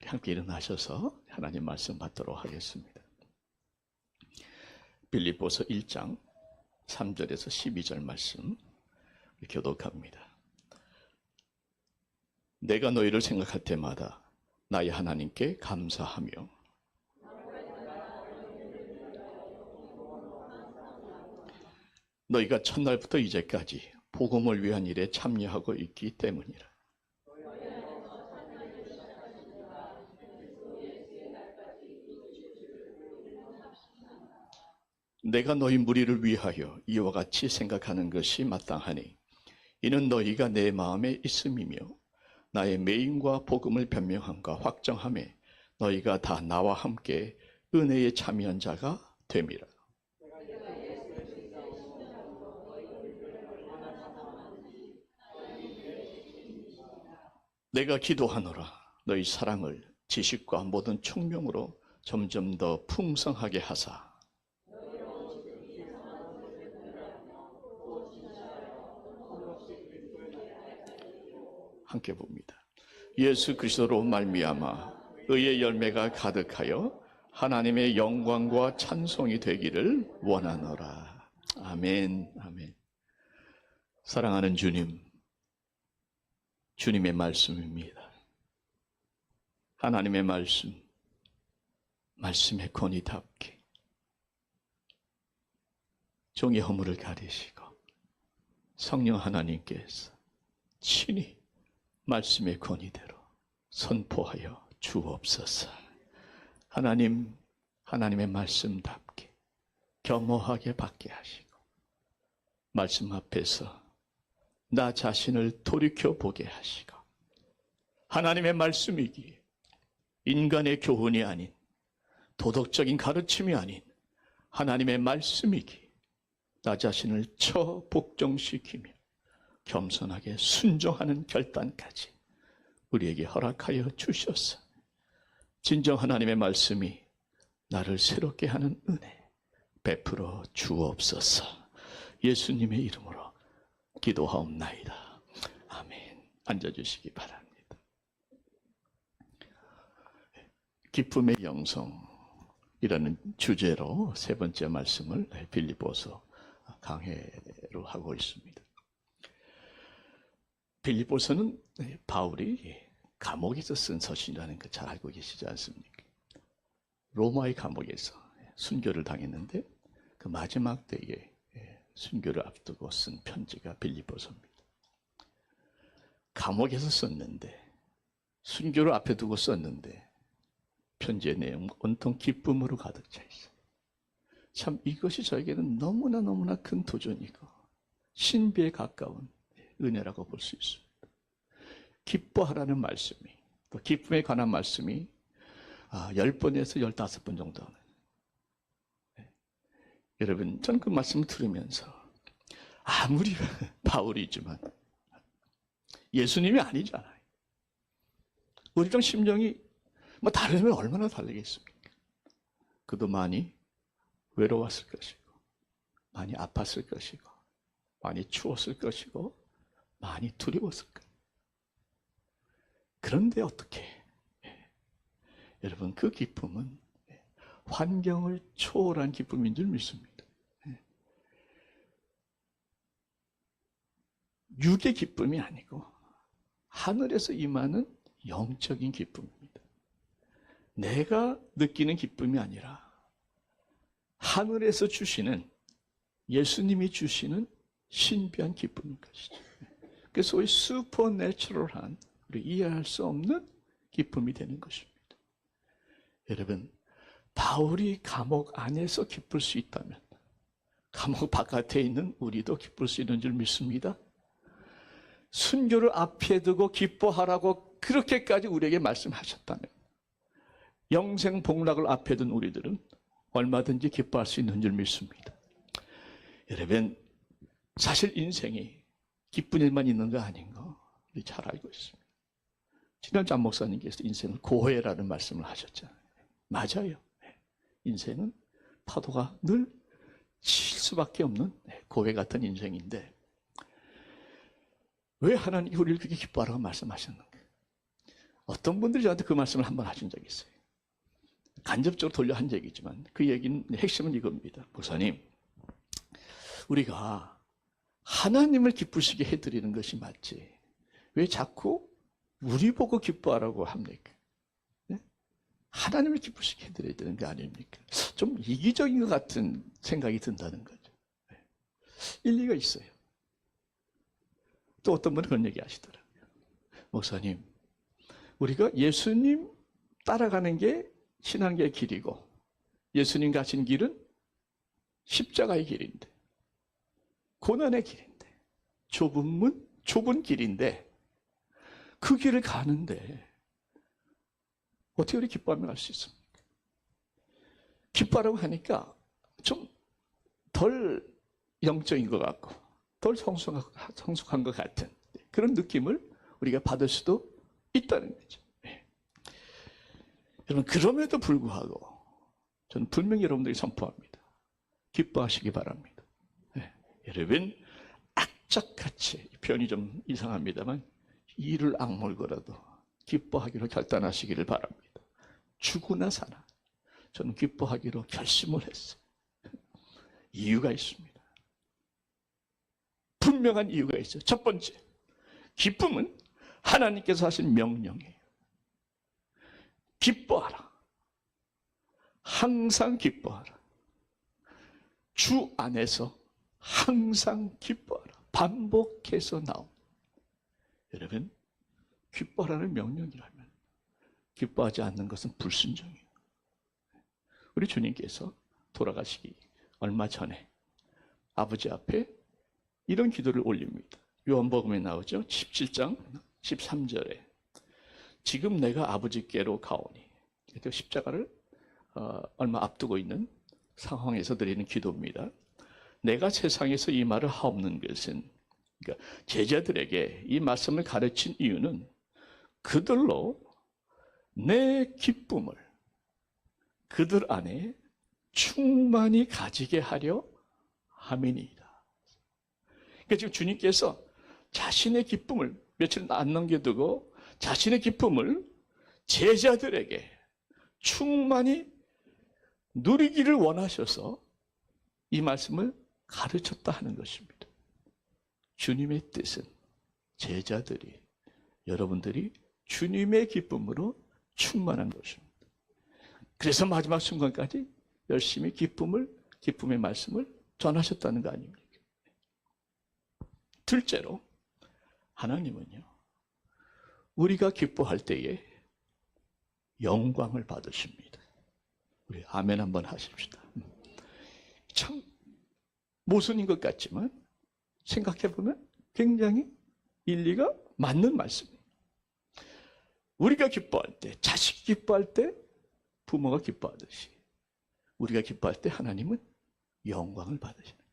함께 일어나셔서 하나님 말씀 받도록 하겠습니다. 빌립보서 1장 3절에서 12절 말씀 교독합니다. 내가 너희를 생각할 때마다 나의 하나님께 감사하며 너희가 첫날부터 이제까지 복음을 위한 일에 참여하고 있기 때문이라. 내가 너희 무리를 위하여 이와 같이 생각하는 것이 마땅하니 이는 너희가 내 마음에 있음이며 나의 매임과 복음을 변명함과 확정함에 너희가 다 나와 함께 은혜에 참여한 자가 됨이라. 내가 기도하노라. 너희 사랑을 지식과 모든 총명으로 점점 더 풍성하게 하사 함께 봅니다. 예수 그리스도로 말미암아 의의 열매가 가득하여 하나님의 영광과 찬송이 되기를 원하노라. 아멘. 아멘. 사랑하는 주님, 주님의 말씀입니다. 하나님의 말씀, 말씀의 권위답게 종의 허물을 가리시고 성령 하나님께서 친히 말씀의 권위대로 선포하여 주옵소서. 하나님, 하나님의 말씀답게 겸허하게 받게 하시고 말씀 앞에서 나 자신을 돌이켜보게 하시고 하나님의 말씀이기에 인간의 교훈이 아닌 도덕적인 가르침이 아닌 하나님의 말씀이기에 나 자신을 처복종시키며 겸손하게 순종하는 결단까지 우리에게 허락하여 주셔서 진정 하나님의 말씀이 나를 새롭게 하는 은혜 베풀어 주옵소서. 예수님의 이름으로 기도하옵나이다. 아멘. 앉아주시기 바랍니다. 기쁨의 영성이라는 주제로 세 번째 말씀을 빌립보서 강해로 하고 있습니다. 빌립보서는 바울이 감옥에서 쓴 서신이라는 거 잘 알고 계시지 않습니까? 로마의 감옥에서 순교를 당했는데 그 마지막 때에 순교를 앞두고 쓴 편지가 빌립보서입니다. 감옥에서 썼는데 순교를 앞에 두고 썼는데 편지의 내용 온통 기쁨으로 가득 차 있어요. 참 이것이 저에게는 너무나 큰 도전이고 신비에 가까운 은혜라고 볼 수 있습니다. 기뻐하라는 말씀이, 또 기쁨에 관한 말씀이 10번에서 15번 정도 하는. 여러분, 저는 그 말씀을 들으면서 아무리 바울이지만 예수님이 아니잖아요. 우리랑 심정이 다르면 얼마나 다르겠습니까? 그도 많이 외로웠을 것이고 많이 아팠을 것이고 많이 추웠을 것이고 많이 두려웠을 거예요. 그런데 어떻게? 여러분, 그 기쁨은 환경을 초월한 기쁨인 줄 믿습니다. 육의 기쁨이 아니고 하늘에서 임하는 영적인 기쁨입니다. 내가 느끼는 기쁨이 아니라 하늘에서 주시는, 예수님이 주시는 신비한 기쁨인 것이죠. 그래서 소위 슈퍼내추럴한, 우리 이해할 수 없는 기쁨이 되는 것입니다. 여러분, 바울이 감옥 안에서 기쁠 수 있다면 감옥 바깥에 있는 우리도 기쁠 수 있는 줄 믿습니다. 순교를 앞에 두고 기뻐하라고 그렇게까지 우리에게 말씀하셨다면 영생 복락을 앞에 둔 우리들은 얼마든지 기뻐할 수 있는 줄 믿습니다. 여러분, 사실 인생이 기쁜 일만 있는 거 아닌 거 우리 잘 알고 있습니다. 지난 장 목사님께서 인생을 고해라는 말씀을 하셨잖아요. 맞아요. 인생은 파도가 늘 칠 수밖에 없는 고해 같은 인생인데 왜 하나님이 우리를 그렇게 기뻐하라고 말씀하셨는가? 어떤 분들이 저한테 그 말씀을 한번 하신 적이 있어요. 간접적으로 돌려 한 얘기지만 그 얘기는 핵심은 이겁니다. 목사님, 우리가 하나님을 기쁘시게 해드리는 것이 맞지 왜 자꾸 우리 보고 기뻐하라고 합니까? 네? 하나님을 기쁘시게 해드려야 되는 거 아닙니까? 좀 이기적인 것 같은 생각이 든다는 거죠. 네. 일리가 있어요. 또 어떤 분은 그런 얘기 하시더라고요. 목사님, 우리가 예수님 따라가는 게 신앙의 길이고 예수님 가신 길은 십자가의 길인데 고난의 길인데 좁은 문, 좁은 길인데 그 길을 가는데 어떻게 우리 기뻐하며 갈 수 있습니까? 기뻐하라고 하니까 좀 덜 영적인 것 같고 덜 성숙한 것 같은 그런 느낌을 우리가 받을 수도 있다는 거죠. 여러분, 그럼에도 불구하고 저는 분명히 여러분들이 선포합니다. 기뻐하시기 바랍니다. 네. 여러분, 악착같이, 표현이 좀 이상합니다만 이를 악물고라도 기뻐하기로 결단하시기를 바랍니다. 죽으나 사나 저는 기뻐하기로 결심을 했어요. 이유가 있습니다. 분명한 이유가 있어요. 첫 번째, 기쁨은 하나님께서 하신 명령이에요. 기뻐하라. 항상 기뻐하라. 주 안에서 항상 기뻐하라. 반복해서 나옵니다. 여러분, 기뻐하라는 명령이라면 기뻐하지 않는 것은 불순종이에요. 우리 주님께서 돌아가시기 얼마 전에 아버지 앞에 이런 기도를 올립니다. 요한복음에 나오죠. 17장 13절에 지금 내가 아버지께로 가오니. 십자가를 얼마 앞두고 있는 상황에서 드리는 기도입니다. 내가 세상에서 이 말을 하옵는 것은, 그러니까 제자들에게 이 말씀을 가르친 이유는 그들로 내 기쁨을 그들 안에 충만히 가지게 하려 함이니이다. 그러니까 지금 주님께서 자신의 기쁨을 며칠 안 남겨두고 자신의 기쁨을 제자들에게 충만히 누리기를 원하셔서 이 말씀을 가르쳤다 하는 것입니다. 주님의 뜻은 제자들이, 여러분들이 주님의 기쁨으로 충만한 것입니다. 그래서 마지막 순간까지 열심히 기쁨의 말씀을 전하셨다는 거 아닙니까? 둘째로, 하나님은요, 우리가 기뻐할 때에 영광을 받으십니다. 우리 아멘 한번 하십시다. 참 모순인 것 같지만 생각해보면 굉장히 일리가 맞는 말씀이에요. 우리가 기뻐할 때, 자식이 기뻐할 때 부모가 기뻐하듯이 우리가 기뻐할 때 하나님은 영광을 받으시는 거예요.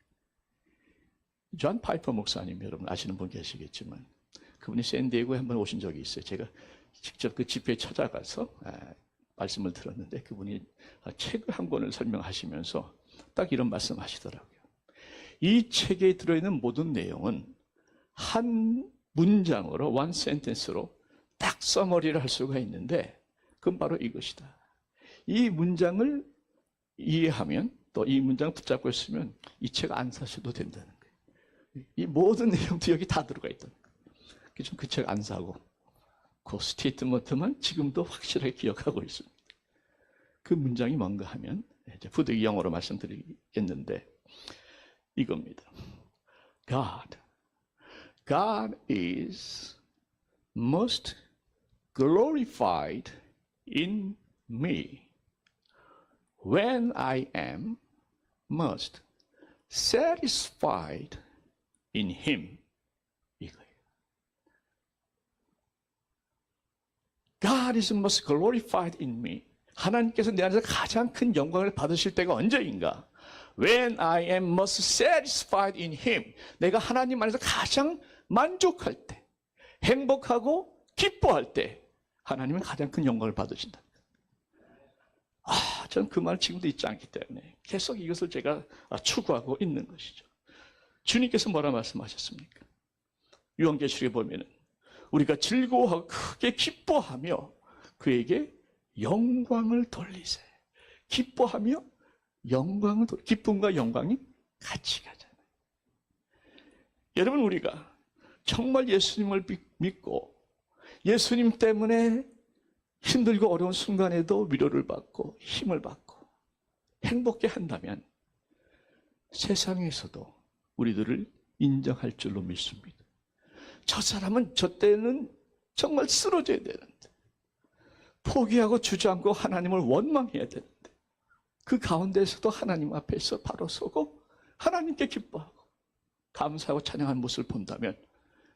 존 파이퍼 목사님, 여러분 아시는 분 계시겠지만 그분이 샌디에고에 한번 오신 적이 있어요. 제가 직접 그 집회에 찾아가서 말씀을 들었는데 그분이 책을 한 권을 설명하시면서 딱 이런 말씀 하시더라고요. 이 책에 들어있는 모든 내용은 한 문장으로, one sentence로 딱 서머리를 할 수가 있는데 그건 바로 이것이다. 이 문장을 이해하면, 또 이 문장을 붙잡고 있으면 이 책 안 사셔도 된다는 거예요. 이 모든 내용도 여기 다 들어가 있다는 거예요. 그래서 그 책 안 사고 그 스테이트먼트만 지금도 확실하게 기억하고 있습니다. 그 문장이 뭔가 하면 이제 부득이 영어로 말씀드리겠는데 이겁니다. God is most glorified in me when I am most satisfied in Him. 이거예요. God is most glorified in me. 하나님께서 내 안에서 가장 큰 영광을 받으실 때가 언제인가? When I am most satisfied in Him. 내가 하나님 안에서 가장 만족할 때, 행복하고 기뻐할 때 하나님은 가장 큰 영광을 받으신다. 저는 그 말 지금도 잊지 않기 때문에 계속 이것을 제가 추구하고 있는 것이죠. 주님께서 뭐라 말씀하셨습니까? 요한계시록에 보면은 우리가 즐거워하고 크게 기뻐하며 그에게 영광을 돌리세. 기뻐하며 영광을 기쁨과 영광이 같이 가잖아요. 여러분, 우리가 정말 예수님을 믿고 예수님 때문에 힘들고 어려운 순간에도 위로를 받고 힘을 받고 행복해 한다면 세상에서도 우리들을 인정할 줄로 믿습니다. 저 사람은 저 때는 정말 쓰러져야 되는데, 포기하고 주저앉고 하나님을 원망해야 되는데, 그 가운데서도 하나님 앞에서 바로 서고 하나님께 기뻐하고 감사하고 찬양하는 모습을 본다면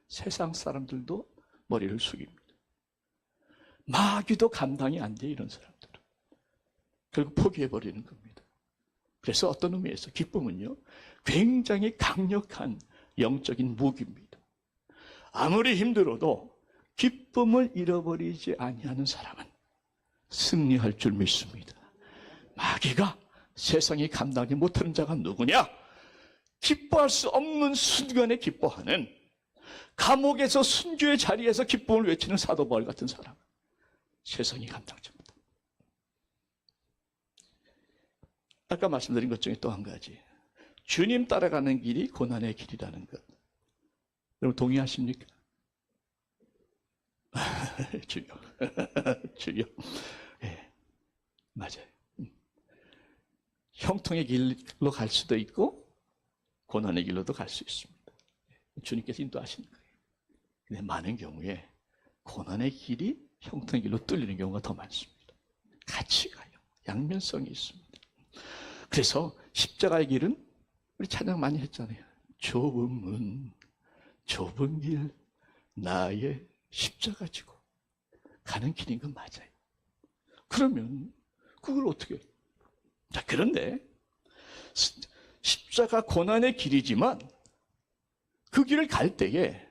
세상 사람들도 머리를 숙입니다. 마귀도 감당이 안 돼, 이런 사람들은. 결국 포기해버리는 겁니다. 그래서 어떤 의미에서 기쁨은요, 굉장히 강력한 영적인 무기입니다. 아무리 힘들어도 기쁨을 잃어버리지 아니하는 사람은 승리할 줄 믿습니다. 마귀가 세상이 감당하지 못하는 자가 누구냐? 기뻐할 수 없는 순간에 기뻐하는, 감옥에서 순교의 자리에서 기쁨을 외치는 사도 바울 같은 사람, 세상이 감당하지 못합니다. 아까 말씀드린 것 중에 또 한 가지, 주님 따라가는 길이 고난의 길이라는 것. 여러분 동의하십니까? 주여, 주여. 네, 맞아요. 형통의 길로 갈 수도 있고 고난의 길로도 갈 수 있습니다. 주님께서 인도하시는 거예요. 근데 많은 경우에 고난의 길이 형통의 길로 뚫리는 경우가 더 많습니다. 같이 가요. 양면성이 있습니다. 그래서 십자가의 길은 우리 찬양 많이 했잖아요. 좁은 문, 좁은 길, 나의 십자가 지고 가는 길인 건 맞아요. 그러면 그걸 어떻게 해요? 자, 그런데 십자가 고난의 길이지만 그 길을 갈 때에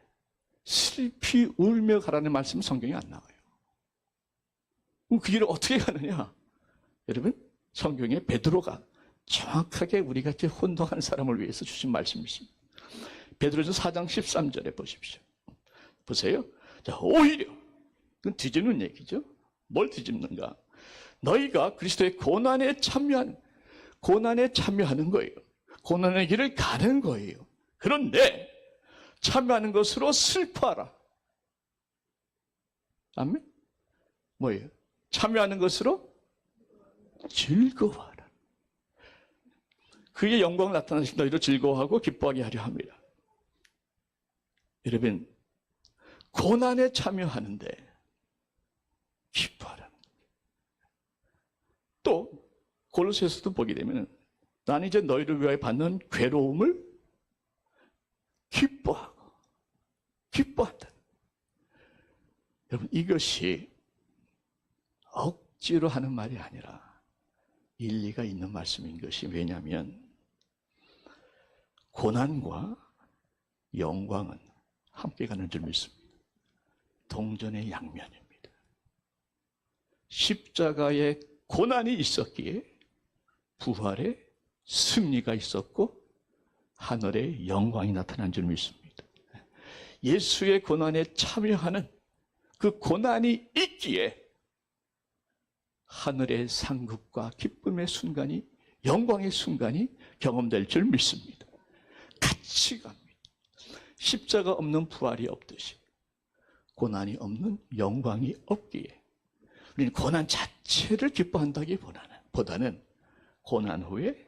슬피 울며 가라는 말씀은 성경에 안 나와요. 그럼 그 길을 어떻게 가느냐? 여러분, 성경에 베드로가 정확하게 우리 같이 혼동한 사람을 위해서 주신 말씀이 있습니다. 베드로전서 4장 13절에 보십시오. 보세요. 자, 오히려, 그건 뒤집는 얘기죠. 뭘 뒤집는가? 너희가 그리스도의 고난에 참여하는 거예요. 고난의 길을 가는 거예요. 그런데 참여하는 것으로 슬퍼하라. 아멘? 뭐예요? 참여하는 것으로 즐거워하라. 그의 영광을 나타내신 너희로 즐거워하고 기뻐하게 하려 합니다. 여러분, 고난에 참여하는데 기뻐하라. 또 골로새서도 보게 되면 나는 이제 너희를 위하여 받는 괴로움을 기뻐한다. 여러분, 이것이 억지로 하는 말이 아니라 일리가 있는 말씀인 것이, 왜냐하면 고난과 영광은 함께 가는 줄 믿습니다. 동전의 양면입니다. 십자가의 고난이 있었기에 부활의 승리가 있었고 하늘의 영광이 나타난 줄 믿습니다. 예수의 고난에 참여하는 그 고난이 있기에 하늘의 상급과 기쁨의 순간이, 영광의 순간이 경험될 줄 믿습니다. 같이 갑니다. 십자가 없는 부활이 없듯이 고난이 없는 영광이 없기에 우리는 고난 자체를 기뻐한다기보다는 고난 후에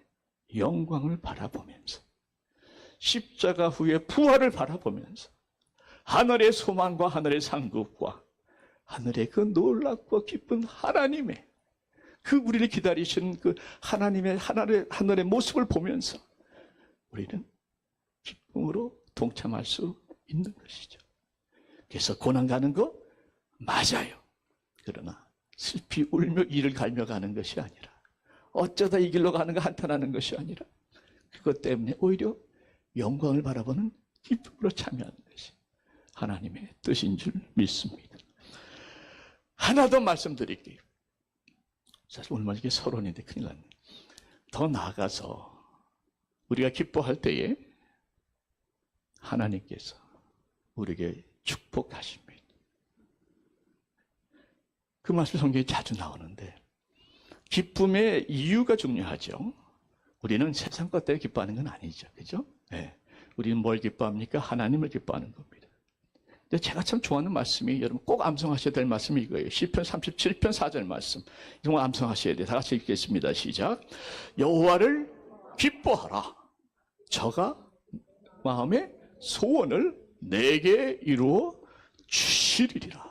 영광을 바라보면서, 십자가 후에 부활을 바라보면서 하늘의 소망과 하늘의 상급과 하늘의 그 놀랍고 기쁜 하나님의 그 우리를 기다리시는 그 하나님의 하늘의 모습을 보면서 우리는 기쁨으로 동참할 수 있는 것이죠. 그래서 고난 가는 거 맞아요. 그러나 슬피 울며 이를 갈며 가는 것이 아니라, 어쩌다 이 길로 가는 거 한탄하는 것이 아니라, 그것 때문에 오히려 영광을 바라보는 기쁨으로 참여하는 것이 하나님의 뜻인 줄 믿습니다. 하나 더 말씀드릴게요. 사실 오늘 이게 서론인데 큰일 났네. 더 나아가서 우리가 기뻐할 때에 하나님께서 우리에게 축복하십니다. 그 말씀 성경에 자주 나오는데 기쁨의 이유가 중요하죠. 우리는 세상 것 때문에 기뻐하는 건 아니죠. 그죠? 네. 우리는 뭘 기뻐합니까? 하나님을 기뻐하는 겁니다. 근데 제가 참 좋아하는 말씀이 여러분 꼭 암송하셔야 될 말씀이 이거예요. 시편 37편 4절 말씀. 정말 암송하셔야 돼요. 다 같이 읽겠습니다. 시작. 여호와를 기뻐하라. 저가 마음의 소원을 내게 이루어 주시리라.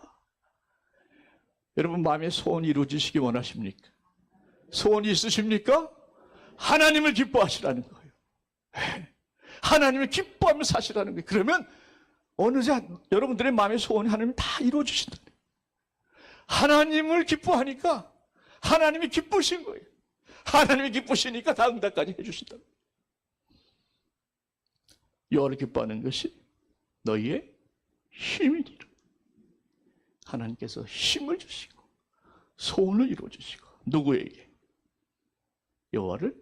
여러분 마음의 소원 이루어지시기 원하십니까? 소원이 있으십니까? 하나님을 기뻐하시라는 거예요. 하나님을 기뻐하며 사시라는 거예요. 그러면 어느새 여러분들의 마음의 소원이 하나님 다 이루어주신다. 하나님을 기뻐하니까 하나님이 기쁘신 거예요. 하나님이 기쁘시니까 다 응답까지 해주신다. 여호와를 기뻐하는 것이 너희의 힘이니라. 하나님께서 힘을 주시고 소원을 이루어주시고 누구에게? 여호와를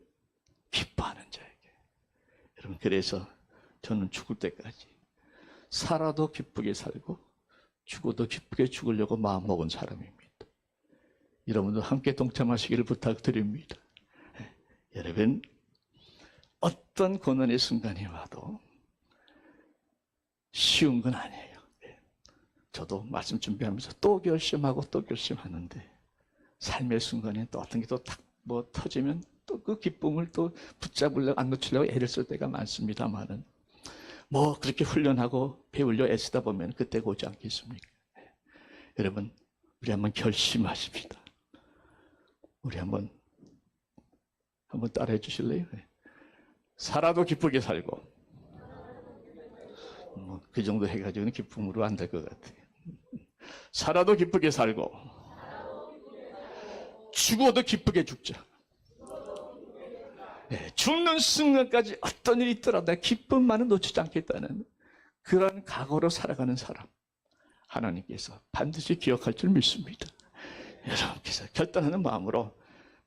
기뻐하는 자에게. 여러분 그래서 저는 죽을 때까지 살아도 기쁘게 살고 죽어도 기쁘게 죽으려고 마음먹은 사람입니다. 여러분도 함께 동참하시기를 부탁드립니다. 여러분 어떤 고난의 순간이 와도 쉬운 건 아니에요. 저도 말씀 준비하면서 또 결심하고 또 결심하는데 삶의 순간에 또 어떤 게 또 탁 뭐 터지면 또 그 기쁨을 또 붙잡으려고 안 놓치려고 애를 쓸 때가 많습니다만은 뭐 그렇게 훈련하고 배우려 애쓰다 보면 그때가 오지 않겠습니까? 여러분 우리 한번 결심하십시다. 우리 한번 따라해 주실래요? 살아도 기쁘게 살고 뭐 그 정도 해가지고는 기쁨으로 안 될 것 같아요. 살아도 기쁘게 살고 죽어도 기쁘게 죽자. 네, 죽는 순간까지 어떤 일이 있더라도 내 기쁨만은 놓치지 않겠다는 그런 각오로 살아가는 사람 하나님께서 반드시 기억할 줄 믿습니다. 여러분께서 결단하는 마음으로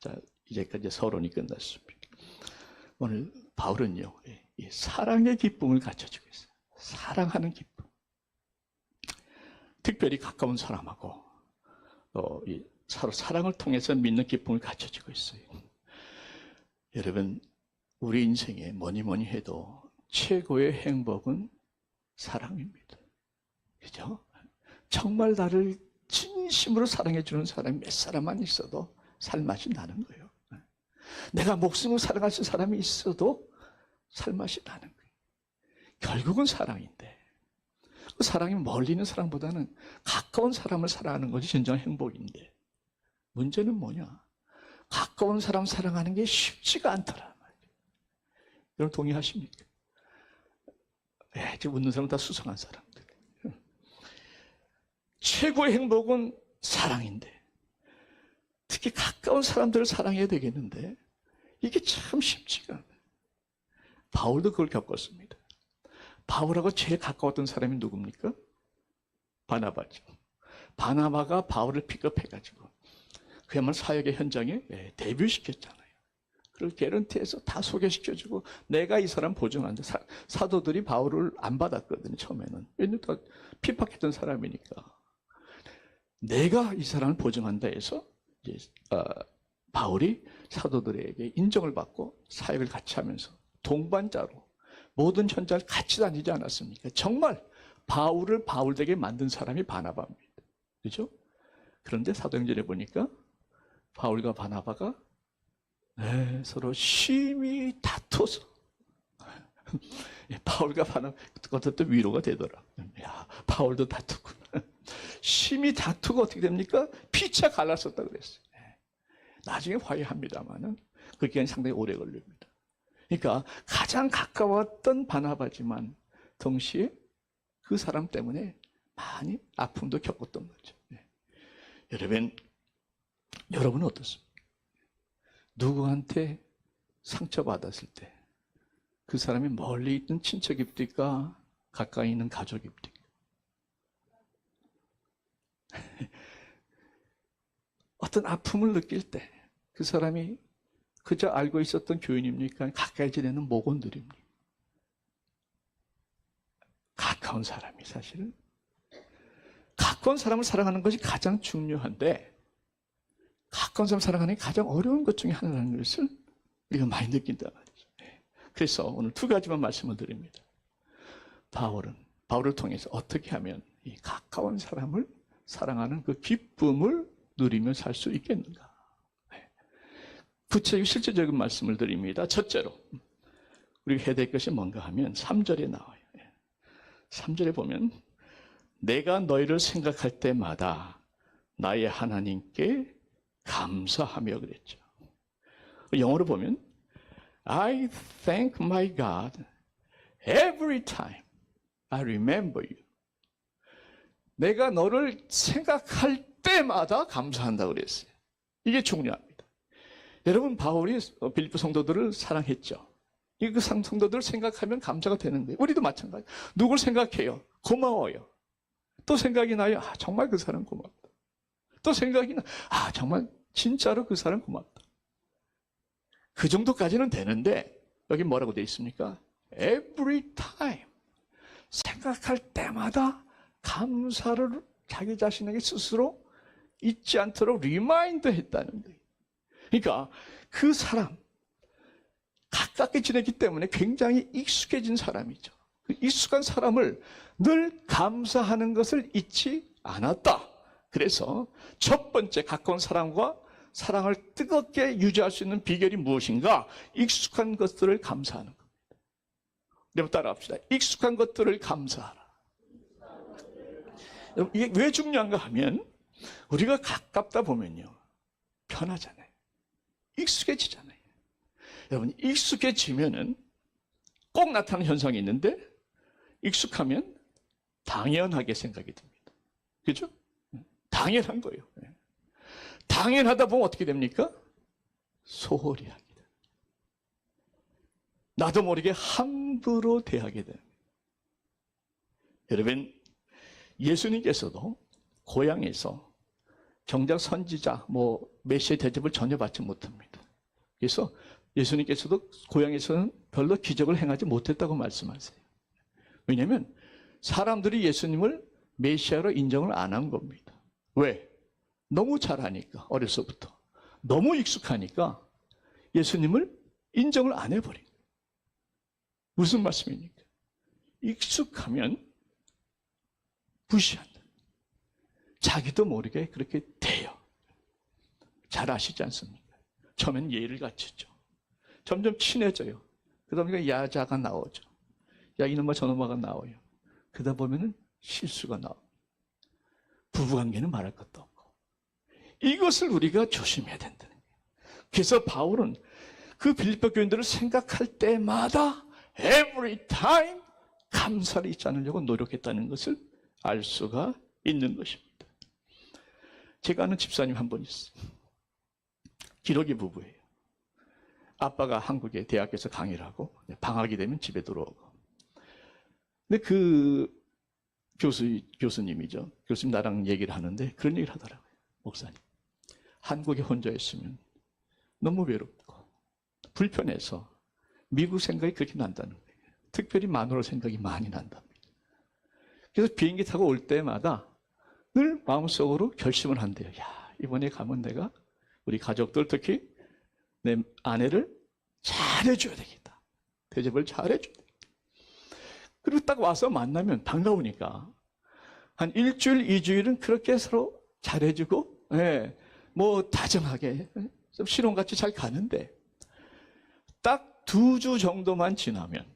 자 이제까지 서론이 끝났습니다. 오늘 바울은요 이 사랑의 기쁨을 가르쳐주고 있어요. 사랑하는 기쁨. 특별히 가까운 사람하고 서로 사랑을 통해서 믿는 기쁨을 가르쳐주고 있어요. 여러분 우리 인생에 뭐니 해도 최고의 행복은 사랑입니다. 그죠? 정말 나를 진심으로 사랑해 주는 사람이 몇 사람만 있어도 살맛이 나는 거예요. 내가 목숨을 사랑할 수 있는 사람이 있어도 살맛이 나는 거예요. 결국은 사랑인데 그 사랑이 멀리 있는 사람보다는 가까운 사람을 사랑하는 것이 진정 행복인데 문제는 뭐냐? 가까운 사람 사랑하는 게 쉽지가 않더라. 여러분 동의하십니까? 지금 웃는 사람은 다 수상한 사람들. 최고의 행복은 사랑인데 특히 가까운 사람들을 사랑해야 되겠는데 이게 참 쉽지가 않아요. 바울도 그걸 겪었습니다. 바울하고 제일 가까웠던 사람이 누굽니까? 바나바죠. 바나바가 바울을 픽업해가지고 그야말로 사역의 현장에 데뷔시켰잖아요. 그걸 개런티해서 다 소개시켜주고 내가 이 사람 보증한다. 사도들이 바울을 안 받았거든요. 처음에는. 왜냐면 다 핍박했던 사람이니까. 내가 이 사람을 보증한다 해서 이제 바울이 사도들에게 인정을 받고 사역을 같이 하면서 동반자로 모든 현장을 같이 다니지 않았습니까? 정말 바울을 바울되게 만든 사람이 바나바입니다. 그렇죠? 그런데 사도행전에 보니까 바울과 바나바가 서로 심히 다퉈서 바울과 바나바 그것도 위로가 되더라. 야, 바울도 다투구나. 심히 다투고 어떻게 됩니까? 피차 갈랐었다 그랬어요. 나중에 화해합니다만은 그 기간이 상당히 오래 걸립니다. 그러니까 가장 가까웠던 바나바지만 동시에 그 사람 때문에 많이 아픔도 겪었던 거죠. 여러분은 어떻습니까? 누구한테 상처받았을 때 그 사람이 멀리 있는 친척입니까? 가까이 있는 가족입니까? 어떤 아픔을 느낄 때 그 사람이 그저 알고 있었던 교인입니까? 가까이 지내는 모건들입니까? 가까운 사람이 사실은 가까운 사람을 사랑하는 것이 가장 중요한데 가까운 사람 사랑하는 게 가장 어려운 것 중에 하나라는 것을 우리가 많이 느낀다 말이죠. 그래서 오늘 두 가지만 말씀을 드립니다. 바울을 통해서 어떻게 하면 이 가까운 사람을 사랑하는 그 기쁨을 누리며 살 수 있겠는가. 구체적인 실제적인 말씀을 드립니다. 첫째로 우리가 해야 될 것이 뭔가 하면 3절에 나와요. 3절에 보면 내가 너희를 생각할 때마다 나의 하나님께 감사하며 그랬죠. 영어로 보면 I thank my God every time I remember you. 내가 너를 생각할 때마다 감사한다고 그랬어요. 이게 중요합니다. 여러분, 바울이 빌립보 성도들을 사랑했죠. 그 성도들을 생각하면 감사가 되는 거예요. 우리도 마찬가지. 누굴 생각해요? 고마워요. 또 생각이 나요. 아, 정말 그 사람 고맙다. 또 생각이 나. 아, 정말 진짜로 그 사람 고맙다. 그 정도까지는 되는데 여기 뭐라고 되어 있습니까? Every time. 생각할 때마다 감사를 자기 자신에게 스스로 잊지 않도록 리마인드 했다는 거예요. 그러니까 그 사람, 가깝게 지냈기 때문에 굉장히 익숙해진 사람이죠. 그 익숙한 사람을 늘 감사하는 것을 잊지 않았다. 그래서 첫 번째 가까운 사람과 사랑을 뜨겁게 유지할 수 있는 비결이 무엇인가? 익숙한 것들을 감사하는 겁니다. 여러분 따라합시다. 익숙한 것들을 감사하라. 이게 왜 중요한가 하면 우리가 가깝다 보면요, 편하잖아요. 익숙해지잖아요. 여러분, 익숙해지면은 꼭 나타나는 현상이 있는데 익숙하면 당연하게 생각이 듭니다. 그죠? 당연한 거예요. 당연하다 보면 어떻게 됩니까? 소홀히 하게 됩니다. 나도 모르게 함부로 대하게 됩니다. 여러분, 예수님께서도 고향에서 정작 선지자, 메시아 대접을 전혀 받지 못합니다. 그래서 예수님께서도 고향에서는 별로 기적을 행하지 못했다고 말씀하세요. 왜냐하면 사람들이 예수님을 메시아로 인정을 안 한 겁니다. 왜? 너무 잘하니까, 어려서부터. 너무 익숙하니까 예수님을 인정을 안 해버린 거예요. 무슨 말씀입니까? 익숙하면 무시한다. 자기도 모르게 그렇게 돼요. 잘 아시지 않습니까? 처음엔 예의를 갖추죠. 점점 친해져요. 그러다 보니까 야자가 나오죠. 야, 이놈아 저놈아가 나와요. 그러다 보면은 실수가 나와요. 부부관계는 말할 것도 없고. 이것을 우리가 조심해야 된다는 거예요. 그래서 바울은 그 빌립보 교인들을 생각할 때마다 every time 감사를 잊지 않으려고 노력했다는 것을 알 수가 있는 것입니다. 제가 아는 집사님 한 분 있어요. 기러기 부부예요. 아빠가 한국에 대학에서 강의를 하고 방학이 되면 집에 들어오고. 근데 그 교수님이죠. 교수님 나랑 얘기를 하는데 그런 얘기를 하더라고요. 목사님, 한국에 혼자 있으면 너무 외롭고 불편해서 미국 생각이 그렇게 난다는 거예요. 특별히 마누라 생각이 많이 난답니다. 그래서 비행기 타고 올 때마다 늘 마음속으로 결심을 한대요. 야, 이번에 가면 내가 우리 가족들, 특히 내 아내를 잘해줘야 되겠다. 대접을 잘해줘야 되겠다. 그리고 딱 와서 만나면 반가우니까 한 일주일, 2주일은 그렇게 서로 잘해주고, 다정하게 좀 신혼같이 잘 가는데 딱 2주 정도만 지나면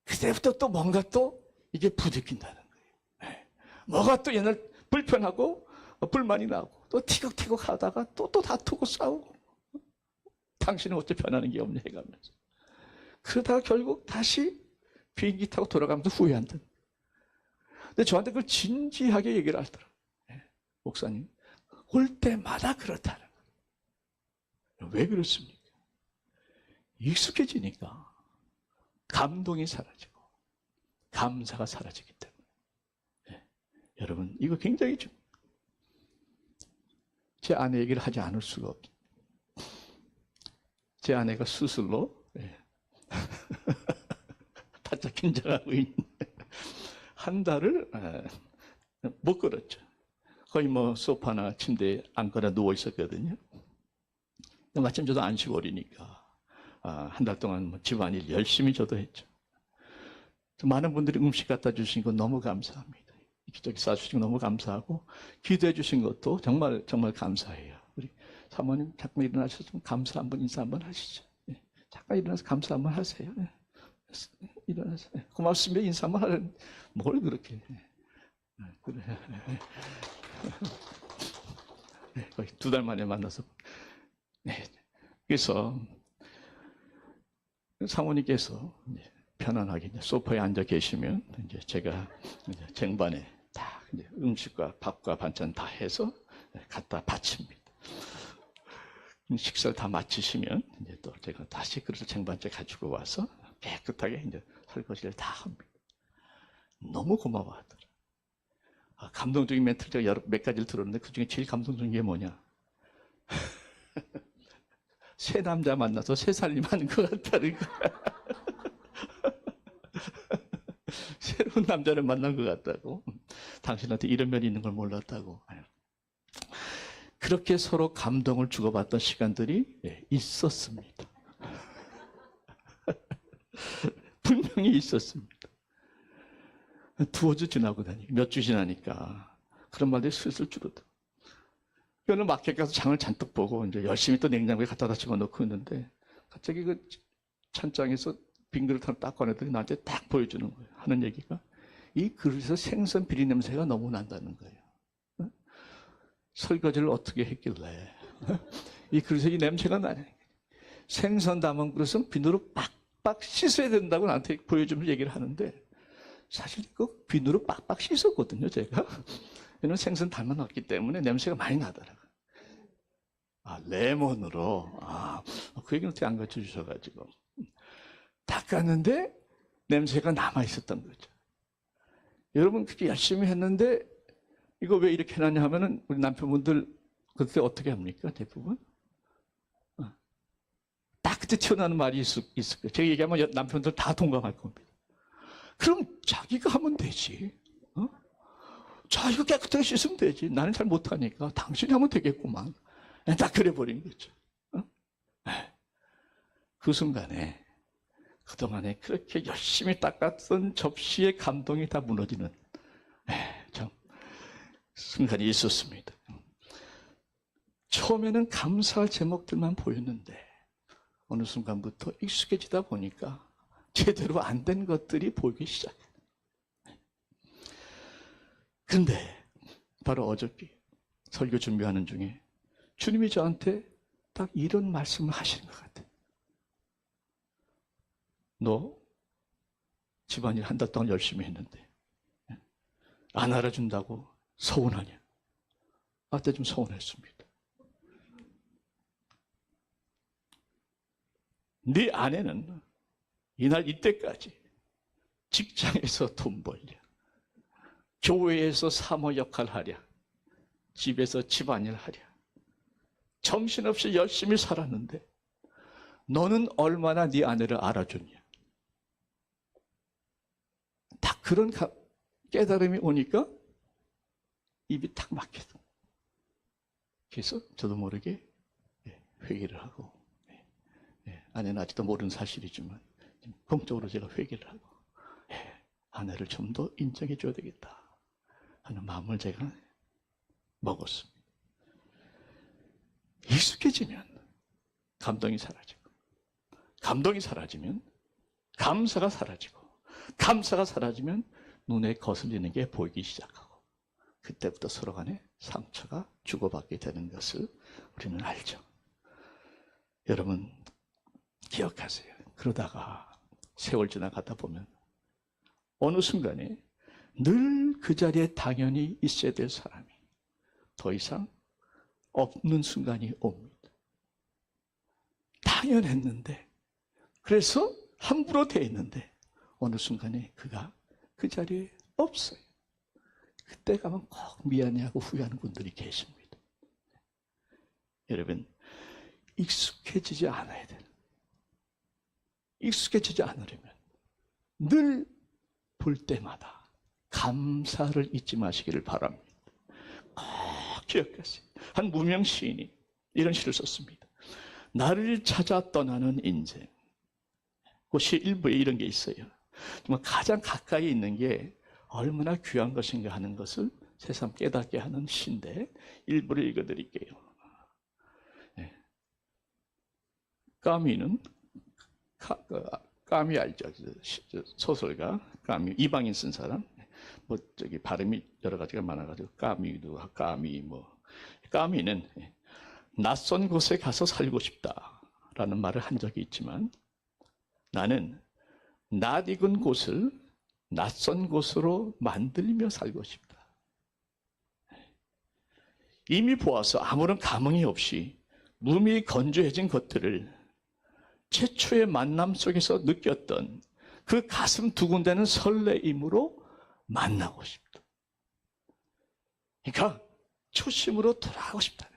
그때부터 또 뭔가 또 이게 부딪힌다는 거예요. 뭐가 또 옛날 불편하고 불만이 나고 또 티격태격 하다가 또 다투고 싸우고 당신은 어째 변하는 게 없냐 해가면서 그러다가 결국 다시 비행기 타고 돌아가면서 후회한다. 근데 저한테 그걸 진지하게 얘기를 하더라고요. 목사님, 올 때마다 그렇다는 거예요. 왜 그렇습니까? 익숙해지니까 감동이 사라지고 감사가 사라지기 때문에. 여러분, 이거 굉장히 중요해요. 제 아내 얘기를 하지 않을 수가 없죠. 제 아내가 수술로 바짝 긴장하고 있는데 한 달을 못 걸었죠. 거의 뭐 소파나 침대에 앉거나 누워 있었거든요. 마침 저도 안식월이니까 한 달 동안 뭐 집안일 열심히 저도 했죠. 많은 분들이 음식 갖다 주신 거 너무 감사합니다. 이기저기 싸주신 거 너무 감사하고 기도해 주신 것도 정말 정말 감사해요. 우리 사모님 잠깐 일어나셔서 좀 감사 한번 인사 한번 하시죠. 예. 잠깐 일어나서 감사 한번 하세요. 예. 일어나서 예. 고맙습니다 인사 한번 하는 뭘 그렇게 그래. 네, 거의 2달 만에 만나서 네. 그래서 사모님께서 편안하게 이제 소파에 앉아 계시면 이제 제가 이제 쟁반에 딱 이제 음식과 밥과 반찬 다 해서 갖다 바칩니다. 식사를 다 마치시면 이제 또 제가 다시 그릇을 쟁반째 가지고 와서 깨끗하게 이제 설거지를 다 합니다. 너무 고마워하더라. 감동적인 멘트를 제가 여러 몇 가지를 들었는데 그 중에 제일 감동적인 게 뭐냐? 새 남자 만나서 새 살림하는 것 같다는 거야. 새로운 남자를 만난 것 같다고. 당신한테 이런 면이 있는 걸 몰랐다고. 그렇게 서로 감동을 주고받던 시간들이 있었습니다. 분명히 있었습니다. 2주 지나고 다니고 몇 주 지나니까 그런 말들이 슬슬 줄어들어. 어느 마켓 가서 장을 잔뜩 보고 이제 열심히 또 냉장고에 갖다 집어넣고 있는데 갑자기 그 찬장에서 빈 그릇 하나 딱 꺼내더니 나한테 딱 보여주는 거예요. 하는 얘기가 이 그릇에서 생선 비린 냄새가 너무 난다는 거예요. 설거지를 어떻게 했길래 이 그릇에 이 냄새가 나냐. 생선 담은 그릇은 비누로 빡빡 씻어야 된다고 나한테 보여주면서 얘기를 하는데 사실 그 비누로 빡빡 씻었거든요, 제가. 얘는 생선 닮아놨기 때문에 냄새가 많이 나더라고요. 레몬으로. 그 얘기는 어떻게 안 가르쳐 주셔가지고. 닦았는데 냄새가 남아있었던 거죠. 여러분, 그렇게 열심히 했는데 이거 왜 이렇게 해놨냐 하면은 우리 남편분들 그때 어떻게 합니까, 대부분? 딱 그때 튀어나오는 말이 있을 거예요. 제가 얘기하면 남편들 다 동감할 겁니다. 그럼 자기가 하면 되지. 자기가 깨끗하게 씻으면 되지. 나는 잘 못하니까 당신이 하면 되겠구만. 딱 그래버린 거죠. 그 순간에 그동안에 그렇게 열심히 닦았던 접시의 감동이 다 무너지는 참 순간이 있었습니다. 처음에는 감사할 제목들만 보였는데 어느 순간부터 익숙해지다 보니까 제대로 안 된 것들이 보이기 시작해요. 그런데 바로 어저께 설교 준비하는 중에 주님이 저한테 딱 이런 말씀을 하시는 것 같아요. 너 집안일 한 달 동안 열심히 했는데 안 알아준다고 서운하냐? 그때 좀 서운했습니다. 네 아내는 이날 이때까지 직장에서 돈 벌랴, 교회에서 사모 역할 하랴, 집에서 집안일 하랴, 정신없이 열심히 살았는데 너는 얼마나 네 아내를 알아줬냐? 딱 그런 깨달음이 오니까 입이 탁 막혀서 그래서 저도 모르게 회개를 하고 아내는 아직도 모르는 사실이지만 공적으로 제가 회개를 하고 아내를 좀 더 인정해 줘야 되겠다 하는 마음을 제가 먹었습니다. 익숙해지면 감동이 사라지고 감동이 사라지면 감사가 사라지고 감사가 사라지면 눈에 거슬리는 게 보이기 시작하고 그때부터 서로 간에 상처가 주고받게 되는 것을 우리는 알죠. 여러분 기억하세요. 그러다가 세월 지나가다 보면 어느 순간에 늘 그 자리에 당연히 있어야 될 사람이 더 이상 없는 순간이 옵니다. 당연했는데 그래서 함부로 돼 있는데 어느 순간에 그가 그 자리에 없어요. 그때 가면 꼭 미안해하고 후회하는 분들이 계십니다. 여러분 익숙해지지 않아야 돼요. 익숙해지지 않으려면 늘 볼 때마다 감사를 잊지 마시기를 바랍니다. 꼭 기억하세요. 한 무명 시인이 이런 시를 썼습니다. 나를 찾아 떠나는 인생. 그 시 일부에 이런 게 있어요. 정말 가장 가까이 있는 게 얼마나 귀한 것인가 하는 것을 새삼 깨닫게 하는 시인데 일부를 읽어드릴게요. 까미는 까미 알죠? 소설가 까미, 이방인 쓴 사람. 뭐 저기 발음이 여러 가지가 많아가지고 까미도 까미 까미는 낯선 곳에 가서 살고 싶다라는 말을 한 적이 있지만 나는 낯익은 곳을 낯선 곳으로 만들며 살고 싶다. 이미 보아서 아무런 감흥이 없이 몸이 건조해진 것들을 최초의 만남 속에서 느꼈던 그 가슴 두근대는 설레임으로 만나고 싶다. 그러니까 초심으로 돌아가고 싶다는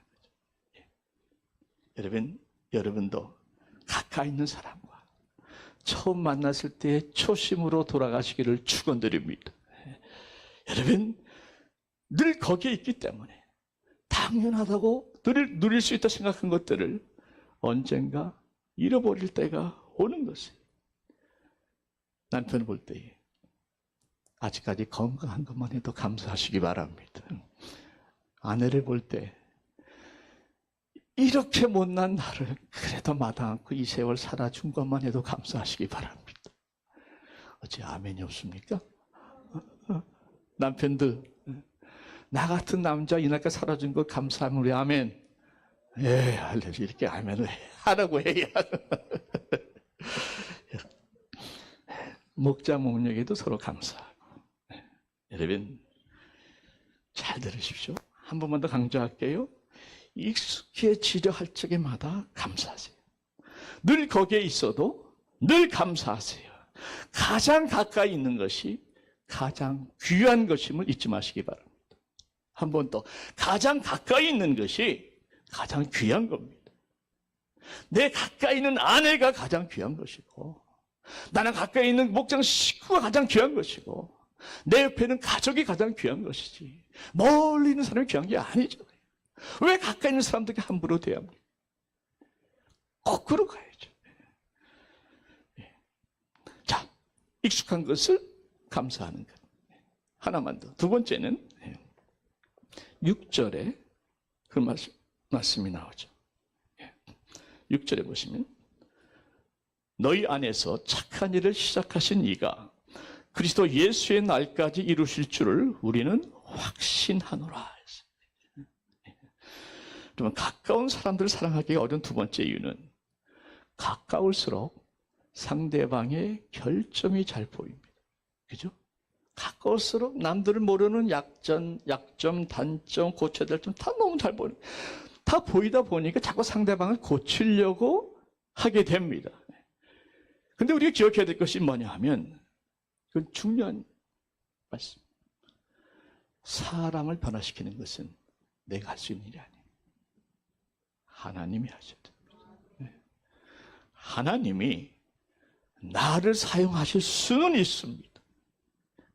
거죠. 여러분도 가까이 있는 사람과 처음 만났을 때 초심으로 돌아가시기를 축원드립니다. 여러분 늘 거기에 있기 때문에 당연하다고 누릴 수 있다 생각한 것들을 언젠가 잃어버릴 때가 오는 것이에요. 남편을 볼 때 아직까지 건강한 것만 해도 감사하시기 바랍니다. 아내를 볼 때 이렇게 못난 나를 그래도 마다 않고 이 세월 살아준 것만 해도 감사하시기 바랍니다. 어째 아멘이 없습니까? 남편들 나 같은 남자 이날까지 살아준 것 감사하면 우리 아멘. 예, 할렐루야. 이렇게 아멘을 하라고 해야. 목자 목녀에게도 서로 감사하고. 여러분 잘 들으십시오. 한 번만 더 강조할게요. 익숙해지려 할 적에마다 감사하세요. 늘 거기에 있어도 늘 감사하세요. 가장 가까이 있는 것이 가장 귀한 것임을 잊지 마시기 바랍니다. 한 번 더 가장 가까이 있는 것이 가장 귀한 겁니다. 내 가까이 있는 아내가 가장 귀한 것이고 나는 가까이 있는 목장 식구가 가장 귀한 것이고 내 옆에 있는 가족이 가장 귀한 것이지 멀리 있는 사람이 귀한 게 아니죠. 왜 가까이 있는 사람들에게 함부로 대합니까? 거꾸로 가야죠. 자, 익숙한 것을 감사하는 것. 하나만 더. 두 번째는 6절에 그 말씀이 나오죠. 6절에 보시면 너희 안에서 착한 일을 시작하신 이가 그리스도 예수의 날까지 이루실 줄을 우리는 확신하노라. 그러면 가까운 사람들을 사랑하기 어려운 두 번째 이유는 가까울수록 상대방의 결점이 잘 보입니다. 그죠? 가까울수록 남들을 모르는 약점, 단점, 고쳐야 될 점 다 너무 잘 보여요. 다 보이다 보니까 자꾸 상대방을 고치려고 하게 됩니다. 근데 우리가 기억해야 될 것이 뭐냐 하면 그건 중요한 말씀. 사람을 변화시키는 것은 내가 할 수 있는 일이 아니에요. 하나님이 하셔야 됩니다. 하나님이 나를 사용하실 수는 있습니다.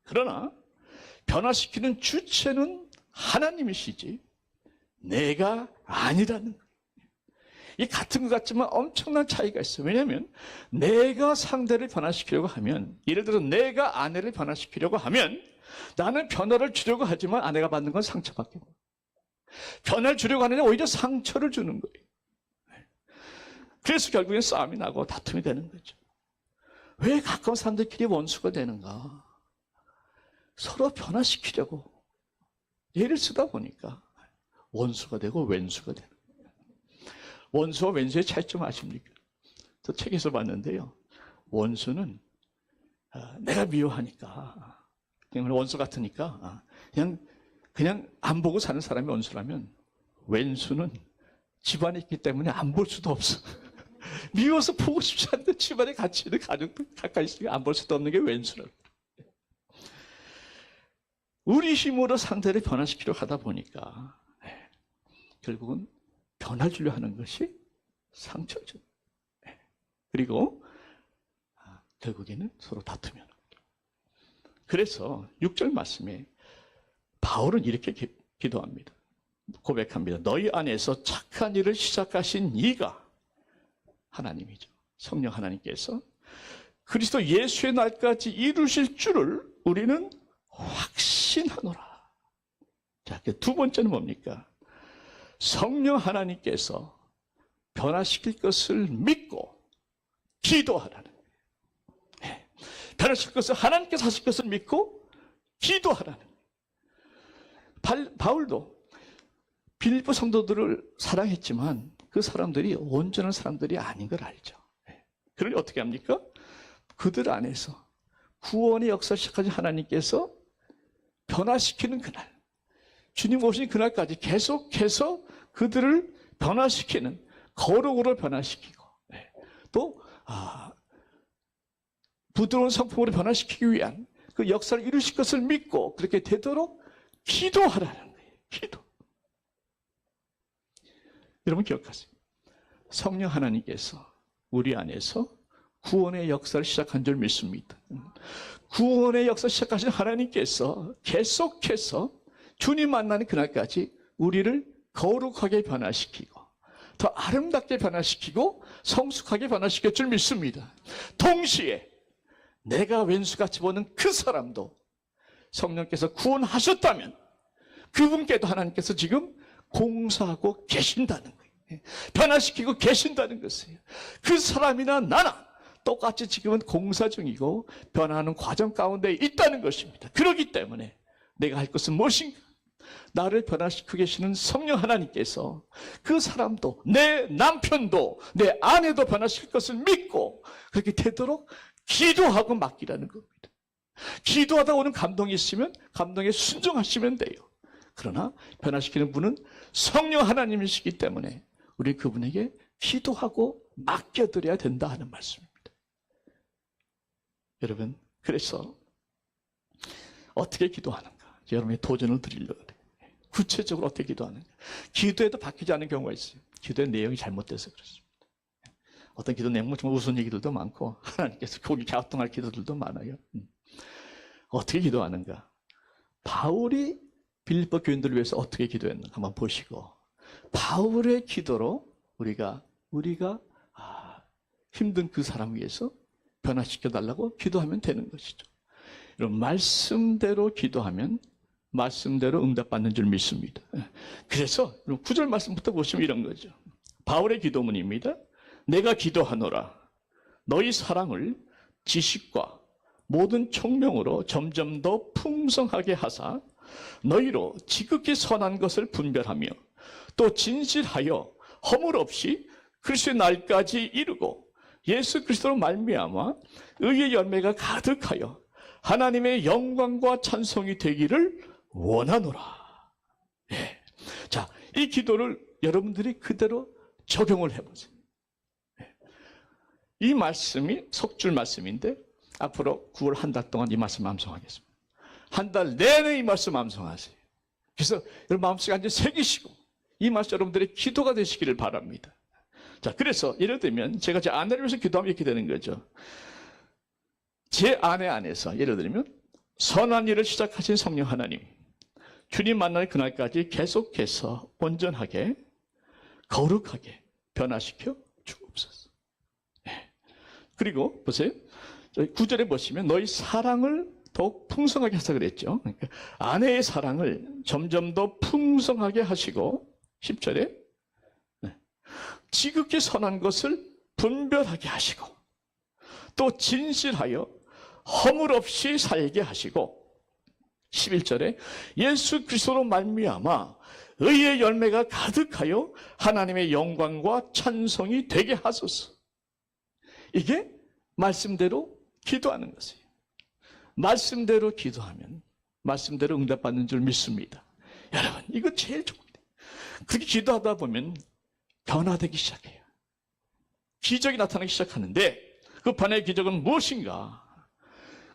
그러나 변화시키는 주체는 하나님이시지 내가 아니라는 거예요. 이 같은 것 같지만 엄청난 차이가 있어요. 왜냐하면 내가 상대를 변화시키려고 하면 예를 들어 내가 아내를 변화시키려고 하면 나는 변화를 주려고 하지만 아내가 받는 건 상처밖에 없어요. 변화를 주려고 하느냐 오히려 상처를 주는 거예요. 그래서 결국엔 싸움이 나고 다툼이 되는 거죠. 왜 가까운 사람들끼리 원수가 되는가? 서로 변화시키려고 예를 쓰다 보니까 원수가 되고 왼수가 되는 거예요. 원수와 왼수의 차이점 아십니까? 저 책에서 봤는데요. 원수는 내가 미워하니까 그냥 원수 같으니까 그냥 안 보고 사는 사람이 원수라면 왼수는 집안에 있기 때문에 안 볼 수도 없어. 미워서 보고 싶지 않은데 집안에 같이 있는 가족도 가까이 있으니까 안 볼 수도 없는 게 왼수라고. 우리 힘으로 상대를 변화시키려고 하다 보니까 결국은 변화 주려 하는 것이 상처죠. 그리고 결국에는 서로 다투면. 그래서 6절 말씀에 바울은 이렇게 기도합니다. 고백합니다. 너희 안에서 착한 일을 시작하신 이가 하나님이죠. 성령 하나님께서 그리스도 예수의 날까지 이루실 줄을 우리는 확신하노라. 자, 두 번째는 뭡니까? 성령 하나님께서 변화시킬 것을 믿고 기도하라는 거예요. 네. 변화시킬 것을 하나님께서 하실 것을 믿고 기도하라는 거예요. 바울도 빌립보 성도들을 사랑했지만 그 사람들이 온전한 사람들이 아닌 걸 알죠. 네. 그러니 어떻게 합니까? 그들 안에서 구원의 역사를 시작하신 하나님께서 변화시키는 그날, 주님 오신 그날까지 계속해서 그들을 변화시키는 거룩으로 변화시키고 또 부드러운 성품으로 변화시키기 위한 그 역사를 이루실 것을 믿고 그렇게 되도록 기도하라는 거예요. 기도. 여러분 기억하세요. 성령 하나님께서 우리 안에서 구원의 역사를 시작한 줄 믿습니다. 구원의 역사를 시작하신 하나님께서 계속해서 주님 만나는 그날까지 우리를 거룩하게 변화시키고 더 아름답게 변화시키고 성숙하게 변화시킬 줄 믿습니다. 동시에 내가 왼수같이 보는 그 사람도 성령께서 구원하셨다면 그분께도 하나님께서 지금 공사하고 계신다는 거예요. 변화시키고 계신다는 것이에요. 그 사람이나 나나 똑같이 지금은 공사 중이고 변화하는 과정 가운데 있다는 것입니다. 그렇기 때문에 내가 할 것은 무엇인가? 나를 변화시키고 계시는 성령 하나님께서 그 사람도 내 남편도 내 아내도 변화시킬 것을 믿고 그렇게 되도록 기도하고 맡기라는 겁니다. 기도하다 오는 감동이 있으면 감동에 순종하시면 돼요. 그러나 변화시키는 분은 성령 하나님이시기 때문에 우리 그분에게 기도하고 맡겨드려야 된다 하는 말씀입니다. 여러분, 그래서 어떻게 기도하는가? 여러분의 도전을 드리려고 해요. 구체적으로 어떻게 기도하는가? 기도해도 바뀌지 않는 경우가 있어요. 기도의 내용이 잘못돼서 그렇습니다. 어떤 기도 내용은 정말 우스운 얘기들도 많고 하나님께서 거기 갸우뚱할 기도들도 많아요. 어떻게 기도하는가? 바울이 빌립보 교인들을 위해서 어떻게 기도했는가 한번 보시고 바울의 기도로 우리가 힘든 그 사람 위해서 변화시켜달라고 기도하면 되는 것이죠. 여러분, 말씀대로 기도하면 말씀대로 응답받는 줄 믿습니다. 그래서 9절 말씀부터 보시면 이런 거죠. 바울의 기도문입니다. 내가 기도하노라. 너희 사랑을 지식과 모든 총명으로 점점 더 풍성하게 하사 너희로 지극히 선한 것을 분별하며 또 진실하여 허물 없이 그리스도의 날까지 이루고 예수 그리스도로 말미암아 의의 열매가 가득하여 하나님의 영광과 찬송이 되기를 원하노라. 예. 자, 이 기도를 여러분들이 그대로 적용을 해보세요. 예. 이 말씀이 속줄 말씀인데 앞으로 9월 한 달 동안 이 말씀 암송하겠습니다. 한 달 내내 이 말씀 암송하세요. 그래서 여러분 마음속에 완전히 새기시고 이 말씀 여러분들의 기도가 되시기를 바랍니다. 자, 그래서 예를 들면 제가 제 아내를 위해서 기도하면 이렇게 되는 거죠. 제 아내 안에서 예를 들면 선한 일을 시작하신 성령 하나님, 주님 만나는 그날까지 계속해서 온전하게 거룩하게 변화시켜 주옵소서. 네. 그리고 보세요. 9절에 보시면 너희 사랑을 더욱 풍성하게 하사 그랬죠. 그러니까 아내의 사랑을 점점 더 풍성하게 하시고 10절에 지극히 선한 것을 분별하게 하시고 또 진실하여 허물 없이 살게 하시고 11절에 예수 그리스도로 말미암아 의의 열매가 가득하여 하나님의 영광과 찬송이 되게 하소서. 이게 말씀대로 기도하는 것이에요. 말씀대로 기도하면 말씀대로 응답받는 줄 믿습니다. 여러분, 이거 제일 좋습니다. 그렇게 기도하다 보면 변화되기 시작해요. 기적이 나타나기 시작하는데 그 변화의 기적은 무엇인가?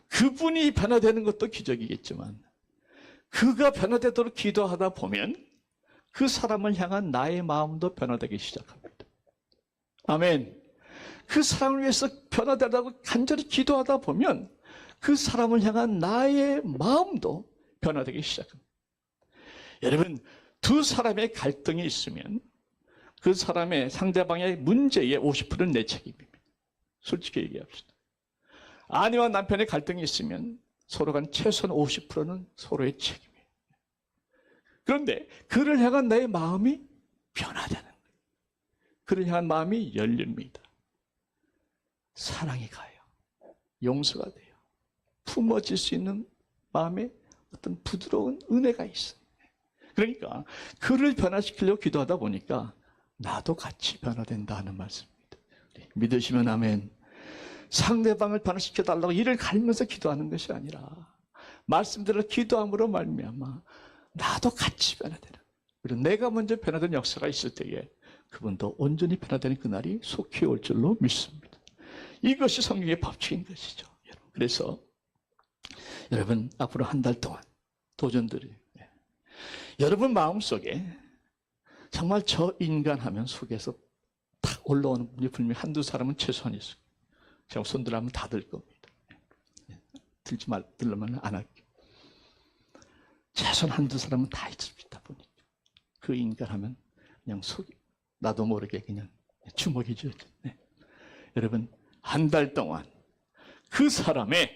그분이 변화되는 것도 기적이겠지만 그가 변화되도록 기도하다 보면 그 사람을 향한 나의 마음도 변화되기 시작합니다. 아멘. 그 사람을 위해서 변화되라고 간절히 기도하다 보면 그 사람을 향한 나의 마음도 변화되기 시작합니다. 여러분, 두 사람의 갈등이 있으면 그 사람의 상대방의 문제의 50%는 내 책임입니다. 솔직히 얘기합시다. 아내와 남편의 갈등이 있으면 서로 간 최소한 50%는 서로의 책임이에요. 그런데 그를 향한 나의 마음이 변화되는 거예요. 그를 향한 마음이 열립니다. 사랑이 가요. 용서가 돼요. 품어질 수 있는 마음에 어떤 부드러운 은혜가 있어요. 그러니까 그를 변화시키려고 기도하다 보니까 나도 같이 변화된다 하는 말씀입니다. 믿으시면 아멘. 상대방을 변화시켜달라고 이를 갈면서 기도하는 것이 아니라 말씀대로 기도함으로 말미암아 나도 같이 변화되는, 그리고 내가 먼저 변화된 역사가 있을 때에 그분도 온전히 변화되는 그날이 속히 올 줄로 믿습니다. 이것이 성경의 법칙인 것이죠. 그래서 여러분 앞으로 한 달 동안 도전들이 여러분 마음속에 정말 저 인간하면 속에서 탁 올라오는 분이 분명히 한두 사람은 최소한 있어요. 제가 손들하면 다 들 겁니다. 들려면 안 할게요. 최소한 한두 사람은 다 있습니다. 보니까 그 인간하면 그냥 속이 나도 모르게 그냥 주먹이 쥐어져. 여러분 한 달 동안 그 사람의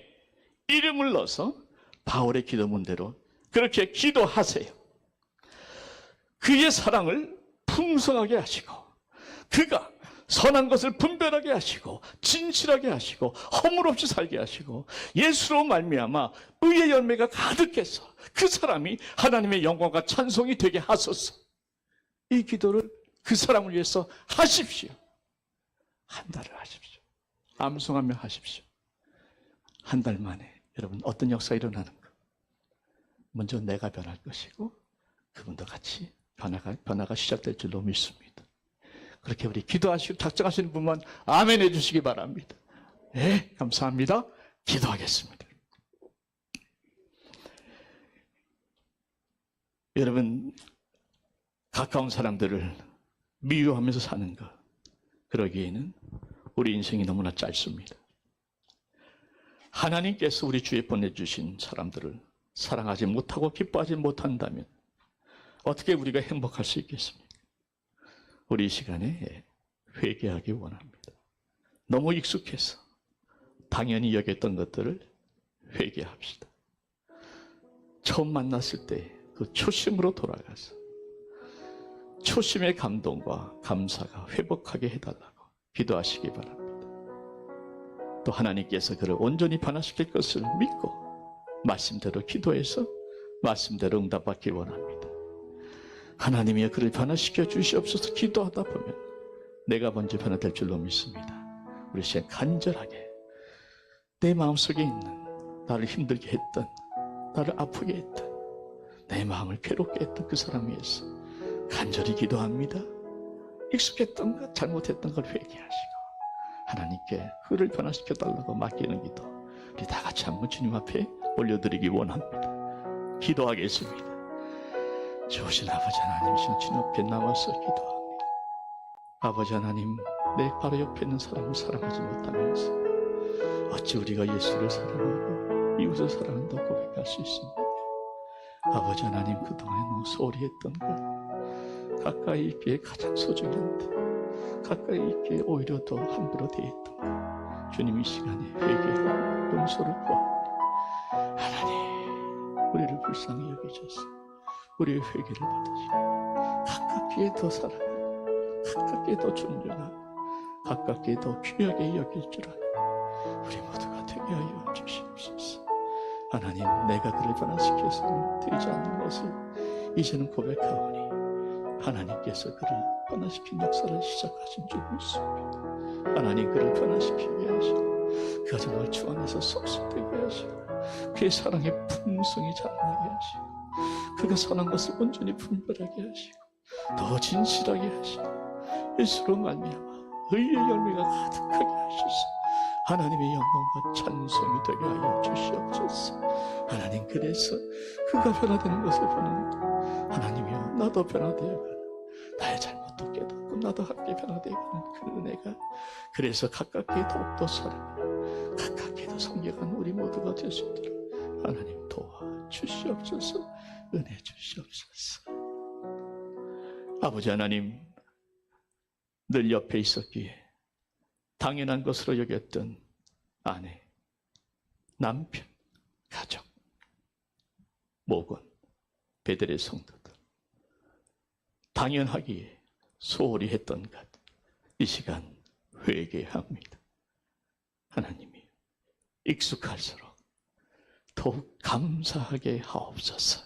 이름을 넣어서 바울의 기도문대로 그렇게 기도하세요. 그의 사랑을 풍성하게 하시고 그가 선한 것을 분별하게 하시고 진실하게 하시고 허물 없이 살게 하시고 예수로 말미암아 의의 열매가 가득해서 그 사람이 하나님의 영광과 찬송이 되게 하소서. 이 기도를 그 사람을 위해서 하십시오. 한 달을 하십시오. 암송하며 하십시오. 한 달 만에 여러분 어떤 역사가 일어나는 거. 먼저 내가 변할 것이고 그분도 같이 변화가 시작될 줄로 믿습니다. 그렇게 우리 기도하시고 작정하시는 분만 아멘 해주시기 바랍니다. 네, 감사합니다. 기도하겠습니다. 여러분 가까운 사람들을 미워하면서 사는 것, 그러기에는 우리 인생이 너무나 짧습니다. 하나님께서 우리 주에 보내주신 사람들을 사랑하지 못하고 기뻐하지 못한다면 어떻게 우리가 행복할 수 있겠습니까? 우리 이 시간에 회개하기 원합니다. 너무 익숙해서 당연히 여겼던 것들을 회개합시다. 처음 만났을 때 그 초심으로 돌아가서 초심의 감동과 감사가 회복하게 해달라고 기도하시기 바랍니다. 또 하나님께서 그를 온전히 변화시킬 것을 믿고 말씀대로 기도해서 말씀대로 응답받기 원합니다. 하나님이 그를 변화시켜 주시옵소서. 기도하다 보면 내가 먼저 변화될 줄로 믿습니다. 우리 시간 간절하게 내 마음속에 있는 나를 힘들게 했던, 나를 아프게 했던, 내 마음을 괴롭게 했던 그 사람 위해서 간절히 기도합니다. 익숙했던 것, 잘못했던 걸 회개하시고 하나님께 그를 변화시켜달라고 맡기는 기도, 우리 다 같이 한번 주님 앞에 올려드리기 원합니다. 기도하겠습니다. 좋으신 아버지 하나님, 주님 앞에 나와서 기도합니다. 아버지 하나님, 내 바로 옆에 있는 사람을 사랑하지 못하면서 어찌 우리가 예수를 사랑하고 이웃을 사랑한다고 고백할 수 있습니까? 아버지 하나님, 그동안에 너무 소홀히 했던 것, 가까이 있기에 가장 소중한데 가까이 있기에 오히려 더 함부로 대했던 것, 주님 이 시간에 회개하고 용서를 구합니다. 하나님, 우리를 불쌍히 여기셔서 우리의 회개를 받으시고 가깝게 더 사랑하고 가깝게 더 존중하고 가깝게 더 귀하게 여길 줄 아는 우리 모두가 되게 하여 주시옵소서. 하나님, 내가 그를 변화시켜서는 되지 않는 것을 이제는 고백하오니 하나님께서 그를 변화시킨 역사를 시작하신 줄 믿습니다. 하나님, 그를 변화시키게 하시고 그가 정말 주 안에서 성숙되게 하시고 그의 사랑의 풍성이 자라나게 하시고 그가 선한 것을 온전히 분별하게 하시고 더 진실하게 하시고 예수로 말미암아 의의 열매가 가득하게 하셔서 하나님의 영광과 찬송이 되게 하여 주시옵소서. 하나님, 그래서 그가 변화되는 것을 보는 하나님이여, 나도 변화되어가는 나의 잘못도 깨닫고 나도 함께 변화되어가는 그 은혜가, 그래서 가깝게 더욱더 사랑하고 가깝게 더 섬겨가는 우리 모두가 될 수 있도록 하나님 도와주시옵소서. 은혜 주시옵소서. 아버지 하나님, 늘 옆에 있었기에 당연한 것으로 여겼던 아내, 남편, 가족, 목원, 베델의 성도들, 당연하기에 소홀히 했던 것, 이 시간 회개합니다. 하나님이 익숙할수록 더욱 감사하게 하옵소서.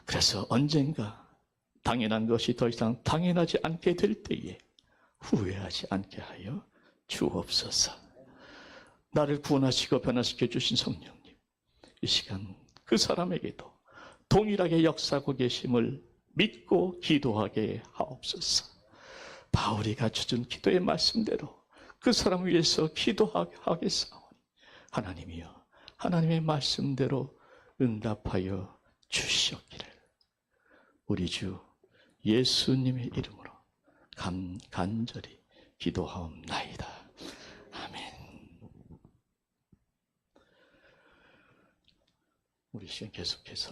그래서 언젠가 당연한 것이 더 이상 당연하지 않게 될 때에 후회하지 않게 하여 주옵소서. 나를 구원하시고 변화시켜 주신 성령님, 이 시간 그 사람에게도 동일하게 역사하고 계심을 믿고 기도하게 하옵소서. 바울이 갖춰준 기도의 말씀대로 그 사람을 위해서 기도하겠사오니 하나님이여, 하나님의 말씀대로 응답하여 주시옵기를 우리 주 예수님의 이름으로 간절히 기도하옵나이다. 아멘. 우리 시간 계속해서